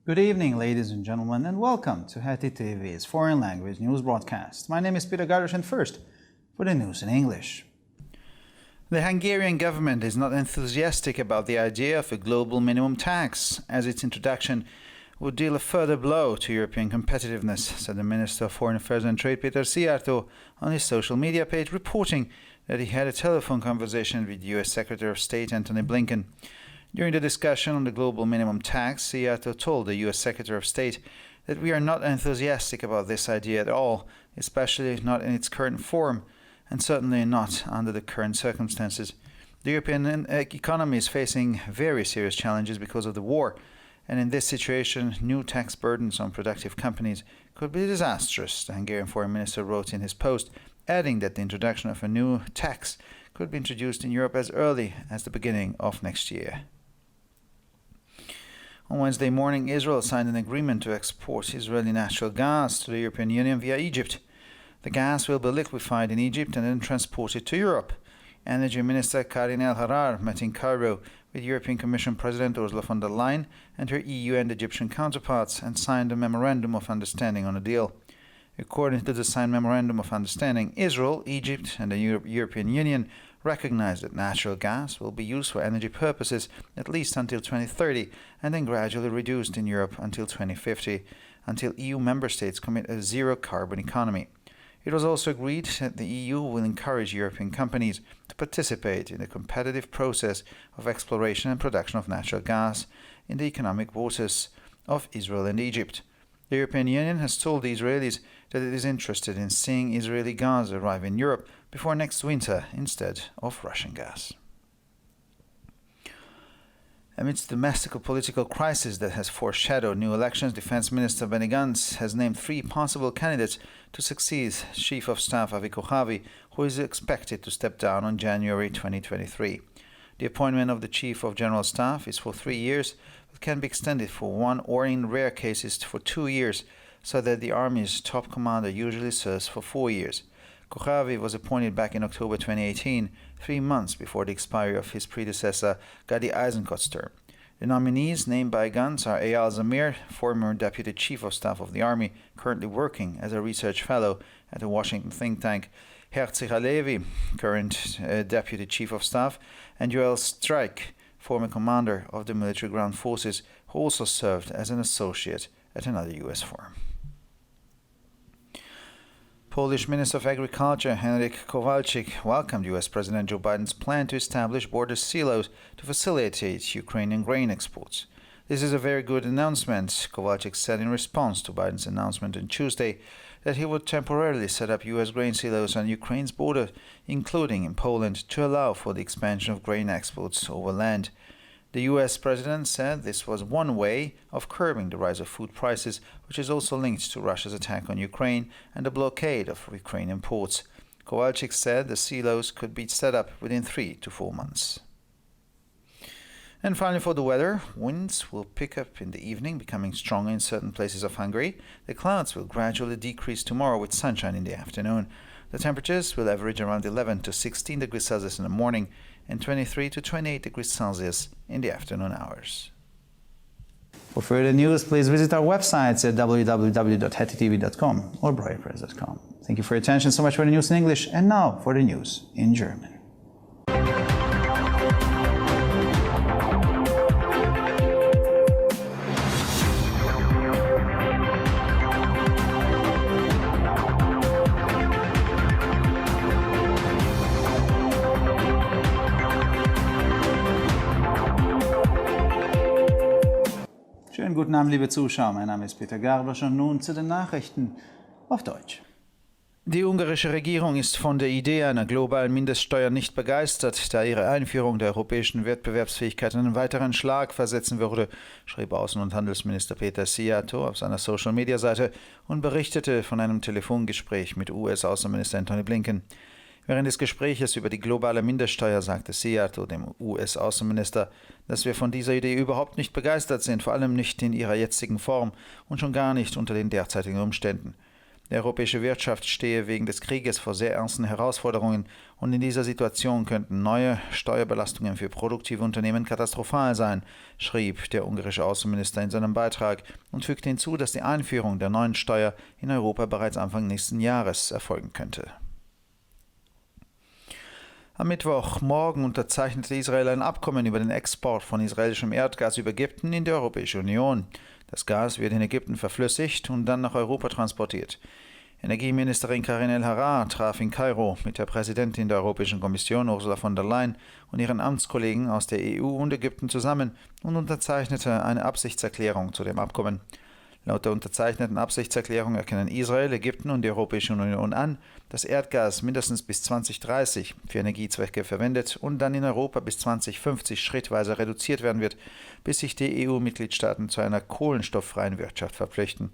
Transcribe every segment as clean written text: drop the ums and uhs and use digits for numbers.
Good evening, ladies and gentlemen, and welcome to Heti TV's foreign language news broadcast. My name is Peter Gardosh, and first, for the news in English. The Hungarian government is not enthusiastic about the idea of a global minimum tax, as its introduction would deal a further blow to European competitiveness, said the Minister of Foreign Affairs and Trade Péter Szijjártó on his social media page, reporting that he had a telephone conversation with U.S. Secretary of State Antony Blinken. During the discussion on the global minimum tax, Szijjártó told the U.S. Secretary of State that we are not enthusiastic about this idea at all, especially not in its current form, and certainly not under the current circumstances. The European economy is facing very serious challenges because of the war, and in this situation, new tax burdens on productive companies could be disastrous, the Hungarian foreign minister wrote in his post, adding that the introduction of a new tax could be introduced in Europe as early as the beginning of next year. On Wednesday morning, Israel signed an agreement to export Israeli natural gas to the European Union via Egypt. The gas will be liquefied in Egypt and then transported to Europe. Energy Minister Karin El-Harar met in Cairo with European Commission President Ursula von der Leyen and her EU and Egyptian counterparts and signed a memorandum of understanding on a deal. According to the signed memorandum of understanding, Israel, Egypt and the European Union recognize that natural gas will be used for energy purposes at least until 2030 and then gradually reduced in Europe until 2050, until EU member states commit a zero-carbon economy. It was also agreed that the EU will encourage European companies to participate in the competitive process of exploration and production of natural gas in the economic waters of Israel and Egypt. The European Union has told the Israelis that it is interested in seeing Israeli gas arrive in Europe before next winter instead of Russian gas. Amidst the domestic political crisis that has foreshadowed new elections, Defense Minister Benny Gantz has named 3 possible candidates to succeed Chief of Staff Avi Kochavi, who is expected to step down on January 2023. The appointment of the Chief of General Staff is for 3 years, but can be extended for 1 or in rare cases for 2 years, so that the Army's top commander usually serves for 4 years. Kochavi was appointed back in October 2018, 3 months before the expiry of his predecessor Gadi Eisenkot's term. The nominees named by Gantz are Eyal Zamir, former Deputy Chief of Staff of the Army, currently working as a research fellow at the Washington think tank, Herzi Halevi, current Deputy Chief of Staff, and Yoel Streich, former commander of the military ground forces, who also served as an associate at another U.S. firm. Polish Minister of Agriculture Henryk Kowalczyk welcomed U.S. President Joe Biden's plan to establish border silos to facilitate Ukrainian grain exports. This is a very good announcement, Kowalczyk said in response to Biden's announcement on Tuesday that he would temporarily set up U.S. grain silos on Ukraine's border, including in Poland, to allow for the expansion of grain exports over land. The U.S. president said this was one way of curbing the rise of food prices, which is also linked to Russia's attack on Ukraine and the blockade of Ukrainian ports. Kowalczyk said the silos could be set up within 3 to 4 months. And finally, for the weather, winds will pick up in the evening, becoming stronger in certain places of Hungary. The clouds will gradually decrease tomorrow with sunshine in the afternoon. The temperatures will average around 11 to 16 degrees Celsius in the morning and 23 to 28 degrees Celsius in the afternoon hours. For further news, please visit our websites at www.hetitv.com or broadpress.com. Thank you for your attention. So much for the news in English, and now for the news in German. Schönen guten Abend, liebe Zuschauer. Mein Name ist Peter Gardosh und nun zu den Nachrichten auf Deutsch. Die ungarische Regierung ist von der Idee einer globalen Mindeststeuer nicht begeistert, da ihre Einführung der europäischen Wettbewerbsfähigkeit einen weiteren Schlag versetzen würde, schrieb Außen- und Handelsminister Péter Szijjártó auf seiner Social-Media-Seite und berichtete von einem Telefongespräch mit US-Außenminister Antony Blinken. Während des Gespräches über die globale Mindeststeuer sagte Szijjártó dem US-Außenminister, dass wir von dieser Idee überhaupt nicht begeistert sind, vor allem nicht in ihrer jetzigen Form und schon gar nicht unter den derzeitigen Umständen. Die europäische Wirtschaft stehe wegen des Krieges vor sehr ernsten Herausforderungen und in dieser Situation könnten neue Steuerbelastungen für produktive Unternehmen katastrophal sein, schrieb der ungarische Außenminister in seinem Beitrag und fügte hinzu, dass die Einführung der neuen Steuer in Europa bereits Anfang nächsten Jahres erfolgen könnte. Am Mittwochmorgen unterzeichnete Israel ein Abkommen über den Export von israelischem Erdgas über Ägypten in die Europäische Union. Das Gas wird in Ägypten verflüssigt und dann nach Europa transportiert. Energieministerin Karin El-Harar traf in Kairo mit der Präsidentin der Europäischen Kommission Ursula von der Leyen und ihren Amtskollegen aus der EU und Ägypten zusammen und unterzeichnete eine Absichtserklärung zu dem Abkommen. Laut der unterzeichneten Absichtserklärung erkennen Israel, Ägypten und die Europäische Union an, dass Erdgas mindestens bis 2030 für Energiezwecke verwendet und dann in Europa bis 2050 schrittweise reduziert werden wird, bis sich die EU-Mitgliedstaaten zu einer kohlenstofffreien Wirtschaft verpflichten.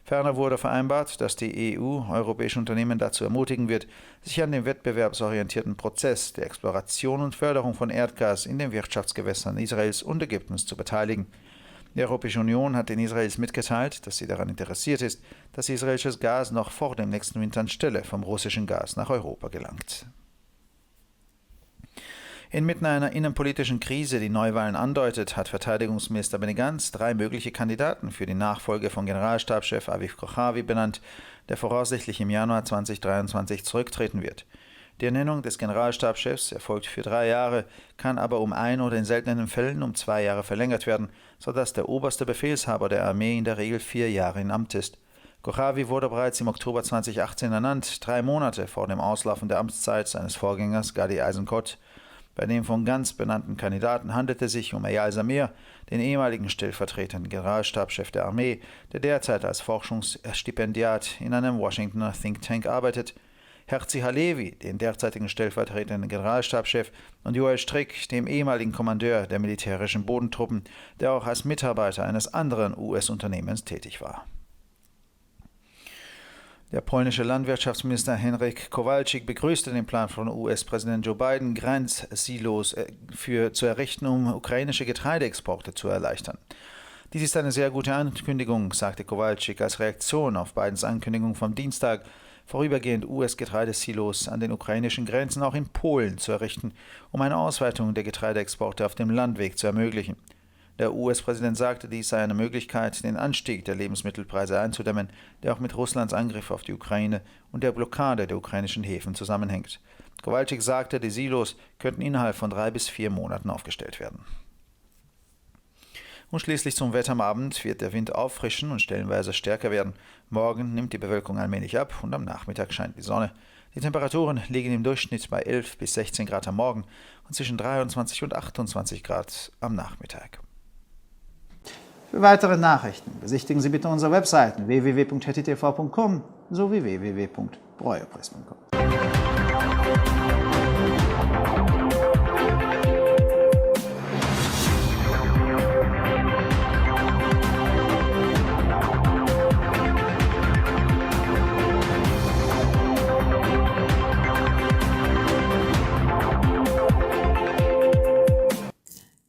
Ferner wurde vereinbart, dass die EU europäische Unternehmen dazu ermutigen wird, sich an dem wettbewerbsorientierten Prozess der Exploration und Förderung von Erdgas in den Wirtschaftsgewässern Israels und Ägyptens zu beteiligen. Die Europäische Union hat den Israels mitgeteilt, dass sie daran interessiert ist, dass israelisches Gas noch vor dem nächsten Winter anstelle vom russischen Gas nach Europa gelangt. Inmitten einer innenpolitischen Krise, die Neuwahlen andeutet, hat Verteidigungsminister Benny Gantz 3 mögliche Kandidaten für die Nachfolge von Generalstabschef Aviv Kochavi benannt, der voraussichtlich im Januar 2023 zurücktreten wird. Die Ernennung des Generalstabschefs erfolgt für 3 Jahre, kann aber um 1 oder in seltenen Fällen um 2 Jahre verlängert werden, sodass der oberste Befehlshaber der Armee in der Regel 4 Jahre in Amt ist. Kochavi wurde bereits im Oktober 2018 ernannt, 3 Monate vor dem Auslaufen der Amtszeit seines Vorgängers Gadi Eisenkot. Bei dem von Gantz benannten Kandidaten handelte es sich um Eyal Zamir, den ehemaligen stellvertretenden Generalstabschef der Armee, der derzeit als Forschungsstipendiat in einem Washingtoner Think Tank arbeitet, Herzi Halevi, den derzeitigen stellvertretenden Generalstabschef, und Joel Strick, dem ehemaligen Kommandeur der militärischen Bodentruppen, der auch als Mitarbeiter eines anderen US-Unternehmens tätig war. Der polnische Landwirtschaftsminister Henryk Kowalczyk begrüßte den Plan von US-Präsident Joe Biden, Grenzsilos zu errichten, um ukrainische Getreideexporte zu erleichtern. Dies ist eine sehr gute Ankündigung, sagte Kowalczyk als Reaktion auf Bidens Ankündigung vom Dienstag, vorübergehend US-Getreidesilos an den ukrainischen Grenzen auch in Polen zu errichten, um eine Ausweitung der Getreideexporte auf dem Landweg zu ermöglichen. Der US-Präsident sagte, dies sei eine Möglichkeit, den Anstieg der Lebensmittelpreise einzudämmen, der auch mit Russlands Angriff auf die Ukraine und der Blockade der ukrainischen Häfen zusammenhängt. Kowalczyk sagte, die Silos könnten innerhalb von 3 bis 4 Monaten aufgestellt werden. Und schließlich zum Wetter am Abend wird der Wind auffrischen und stellenweise stärker werden. Morgen nimmt die Bewölkung allmählich ab und am Nachmittag scheint die Sonne. Die Temperaturen liegen im Durchschnitt bei 11 bis 16 Grad am Morgen und zwischen 23 und 28 Grad am Nachmittag. Für weitere Nachrichten besichtigen Sie bitte unsere Webseiten www.hettitv.com sowie www.breuerpress.com.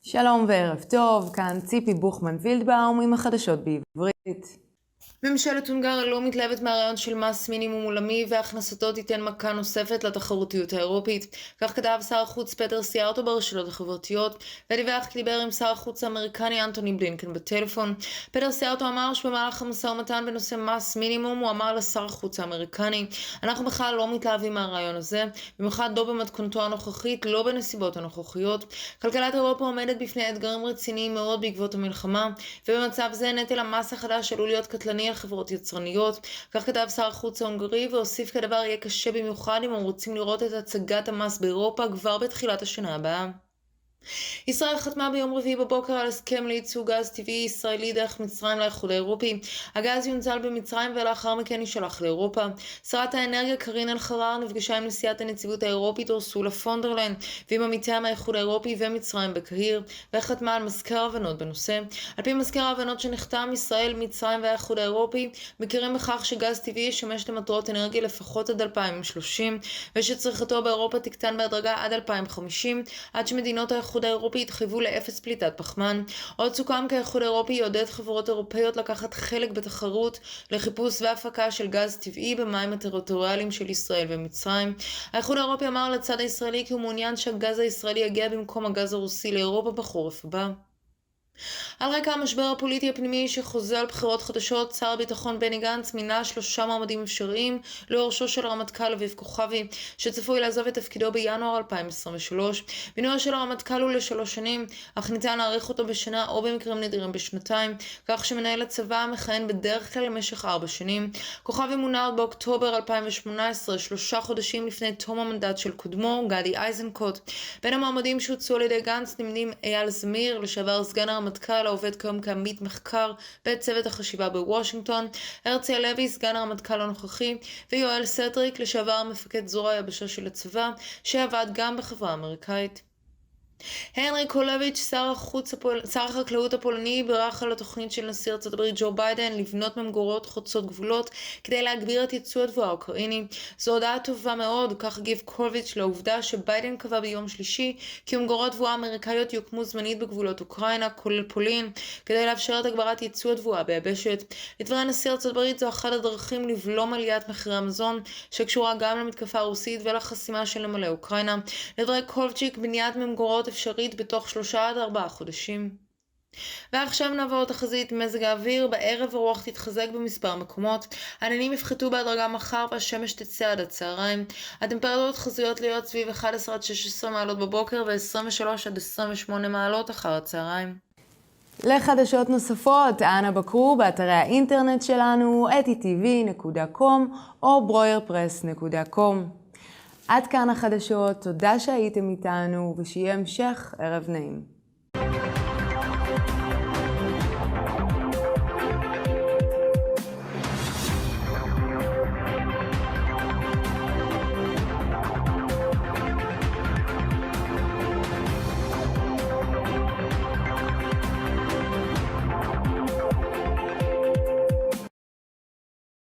שלום וערב טוב, כאן ציפי בוכמן וילדבאום עם החדשות בעברית. ממשלת הונגריה לא מתלהבת מהרעיון של מס מינימום עולמי והכנסתו תיתן מכה נוספת לתחרותיות האירופית. כך כתב שר החוץ פטר סיארטו ברשתות החברתיות ודיווח כי דיבר עם שר החוץ האמריקני אנטוני בלינקן בטלפון. פטר סיארטו אמר שבמהלך המשא ומתן בנושא מס מינימום הוא אמר לשר החוץ האמריקני: אנחנו בכלל לא מתלהבים מהרעיון הזה, במיוחד לא במתכונתו הנוכחית, לא בנסיבות הנוכחיות. כלכלת אירופה עומדת בפני אתגרים רציניים מאוד בעקבות המלחמה, ובמצב זה נטל המס החדש עלול להיות קטלני חברות יצרניות. כך כתב שר החוץ ההונגרי והוסיף כי הדבר יהיה קשה במיוחד אם הם רוצים לראות את הצגת המס באירופה כבר בתחילת השנה הבאה. ישראל חתמה ביום רביעי בבוקר על הסכם לייצוא גז טבעי ישראלי דרך מצרים לאיחוד האירופי. הגז יונזל במצרים ולאחר מכן יישלח לאירופה. שרת האנרגיה קארין אלחרר נפגשה עם נשיאת הנציבות האירופית אורסולה פון דר ליין ועם עמיתיה מהאיחוד האירופי ומצרים בקהיר, וחתמה על מזכר הבנות בנושא. על פי מזכר ההבנות שנחתם, ישראל, מצרים והאיחוד האירופי מכירים בכך שגז טבעי ישמש למטרות אנרגיה לפחות עד 2030 ושצריכתו באירופה תקטן בהדרגה עד 2050 עד שמדינות האיחוד האיחוד האירופי התחייבו לאפס פליטת פחמן. עוד סוכם כי האיחוד האירופי יעודד חברות אירופאיות לקחת חלק בתחרות לחיפוש והפקה של גז טבעי במים הטריטוריאליים של ישראל ומצרים. האיחוד האירופי אמר לצד הישראלי כי הוא מעוניין שהגז הישראלי יגיע במקום הגז הרוסי לאירופה בחורף הבא. על רקע המשבר הפוליטי הפנימי שחוזה על בחירות חדשות, שר הביטחון בני גנץ מינה 3 מועמדים אפשריים ליורשו של הרמטכ"ל אביב כוכבי, שצפוי לעזוב את תפקידו בינואר 2023. מינויו של הרמטכ"ל הוא ל3 שנים, אך ניתן להאריך אותו בשנה או במקרים נדירים בשנתיים, כך שמנהל הצבא מכהן בדרך כלל למשך 4 שנים. כוכבי מונה עוד באוקטובר 2018, 3 חודשים לפני תום המנדט של קודמו, גדי איזנקוט. בין המועמדים שהוצאו על ידי גנץ נמנים אייל זמיר, לשעבר סגן הרמטכ"ל, העובד כיום כעמית מחקר בצוות החשיבה בוושינגטון, הרצי הלוי, סגן הרמטכ"ל הנוכחי, ויואל סטריק, לשעבר מפקד זרוע היבשה של הצבא, שעבד גם בחברה האמריקאית. הנרי קולביץ', שר החקלאות הפולני, בירך על התוכנית של נשיא ארצות הברית ג'ו ביידן לבנות ממגורות חוצות גבולות כדי להגביר את ייצוא התבואה האוקראיני. זו הודעה טובה מאוד, כך הגיב קולביץ' לעובדה שביידן קבע ביום שלישי כי ממגורות תבואה אמריקאיות יוקמו זמנית בגבולות אוקראינה, כולל פולין, כדי לאפשר את הגברת ייצוא התבואה ביבשת. לדברי נשיא ארצות הברית, זו אחת הדרכים לבלום עליית מחירי המזון, שקשורה גם למתקפה הרוסית ולחסימה של נמלי אוקראינה. לדברי קולביץ', בניית ממגורות אפשרית בתוך 3 עד 4 חודשים. ועכשיו נעבור תחזית מזג האוויר. בערב הרוח תתחזק במספר מקומות, העננים יפחתו בהדרגה מחר והשמש תצא עד הצהריים. הטמפרטורות חזויות להיות סביב 11 עד 16 מעלות בבוקר ו-23 עד 28 מעלות אחר הצהריים. לחדשות נוספות, אנא בקרו באתרי האינטרנט שלנו etitv.com או broyerpress.com. עד כאן החדשות, תודה שהייתם איתנו ושיהיה המשך ערב נעים.